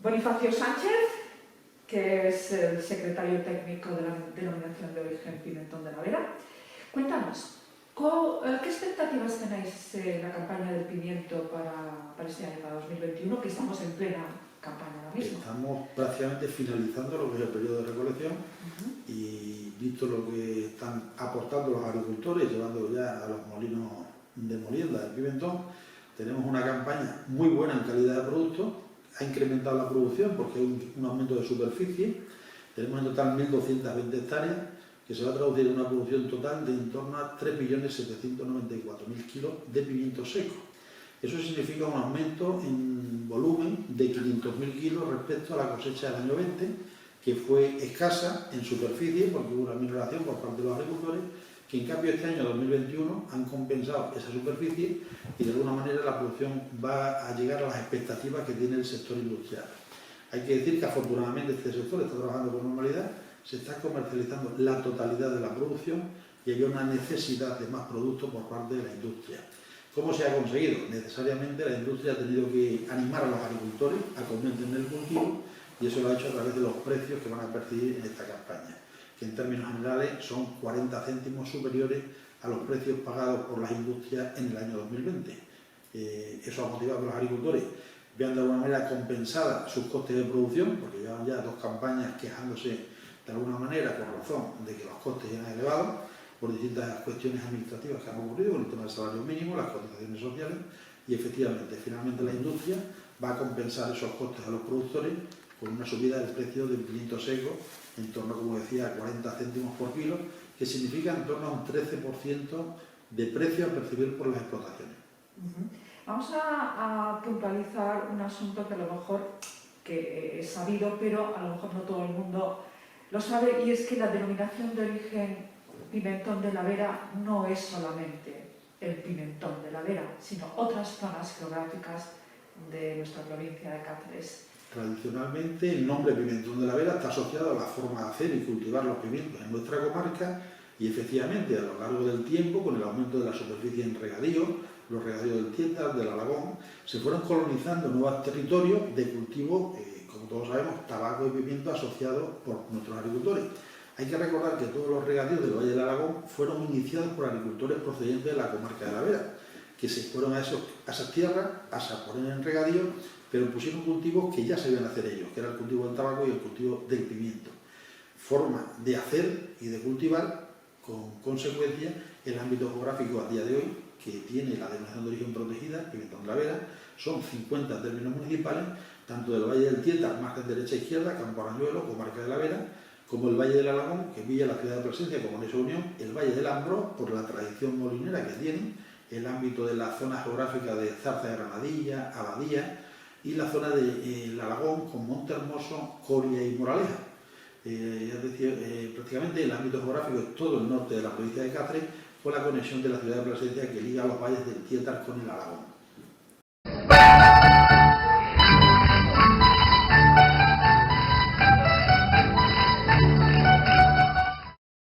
Bonifacio Sánchez, que es el secretario técnico de la Denominación de Origen Pimentón de la Vera. Cuéntanos, ¿qué expectativas tenéis en la campaña del pimiento para este año, para 2021, que estamos en plena campaña ahora mismo? Estamos prácticamente finalizando lo que es el periodo de recolección y visto lo que están aportando los agricultores, llevando ya a los molinos de molienda del pimentón, tenemos una campaña muy buena en calidad de producto. Ha incrementado la producción porque hay un aumento de superficie. Tenemos en total 1.220 hectáreas, que se va a traducir en una producción total de en torno a 3.794.000 kilos de pimiento seco. Eso significa un aumento en volumen de 500.000 kilos respecto a la cosecha del año 20, que fue escasa en superficie porque hubo una minoración por parte de los agricultores, que en cambio este año 2021 han compensado esa superficie y de alguna manera la producción va a llegar a las expectativas que tiene el sector industrial. Hay que decir que afortunadamente este sector está trabajando con normalidad, se está comercializando la totalidad de la producción y hay una necesidad de más productos por parte de la industria. ¿Cómo se ha conseguido? Necesariamente la industria ha tenido que animar a los agricultores a que aumenten el cultivo y eso lo ha hecho a través de los precios que van a percibir en esta campaña, que en términos generales son 40 céntimos superiores a los precios pagados por las industrias en el año 2020. Eso ha motivado que los agricultores vean de alguna manera compensadas sus costes de producción, porque llevan ya 2 campañas quejándose de alguna manera por razón de que los costes eran elevados por distintas cuestiones administrativas que han ocurrido con el tema del salario mínimo, las cotizaciones sociales, y efectivamente, finalmente la industria va a compensar esos costes a los productores con una subida del precio del pimiento seco en torno, como decía, a 40 céntimos por kilo, que significa en torno a un 13% de precio a percibir por las explotaciones. Vamos a puntualizar un asunto que a lo mejor que es sabido, pero a lo mejor no todo el mundo lo sabe, y es que la denominación de origen Pimentón de la Vera no es solamente el pimentón de la Vera, sino otras zonas geográficas de nuestra provincia de Cáceres. Tradicionalmente el nombre Pimentón de la Vera está asociado a la forma de hacer y cultivar los pimientos en nuestra comarca y efectivamente a lo largo del tiempo, con el aumento de la superficie en regadío, los regadíos del Tieta, del Alagón, se fueron colonizando nuevos territorios de cultivo, como todos sabemos, tabaco y pimiento asociados por nuestros agricultores. Hay que recordar que todos los regadíos del Valle del Alagón fueron iniciados por agricultores procedentes de la comarca de la Vera, que se fueron a esas tierras a poner en regadío, pero pusieron cultivos que ya sabían hacer ellos, que era el cultivo del tabaco y el cultivo del pimiento. Forma de hacer y de cultivar, con consecuencia, el ámbito geográfico a día de hoy, que tiene la denominación de origen protegida, Pimentón de la Vera, son 50 términos municipales, tanto del Valle del Tieta, margen derecha e izquierda, Campo Arañuelo, comarca de la Vera, como el Valle del Alagón, que pilla la ciudad de Plasencia como nexo de unión, el Valle del Ambro, por la tradición molinera que tienen, el ámbito de la zona geográfica de Zarza de Granadilla, Abadía, y la zona del Alagón con Montehermoso, Coria y Moraleja. Es decir, prácticamente el ámbito geográfico es todo el norte de la provincia de Cáceres, con la conexión de la ciudad de Plasencia que liga los valles del Tietar con el Alagón.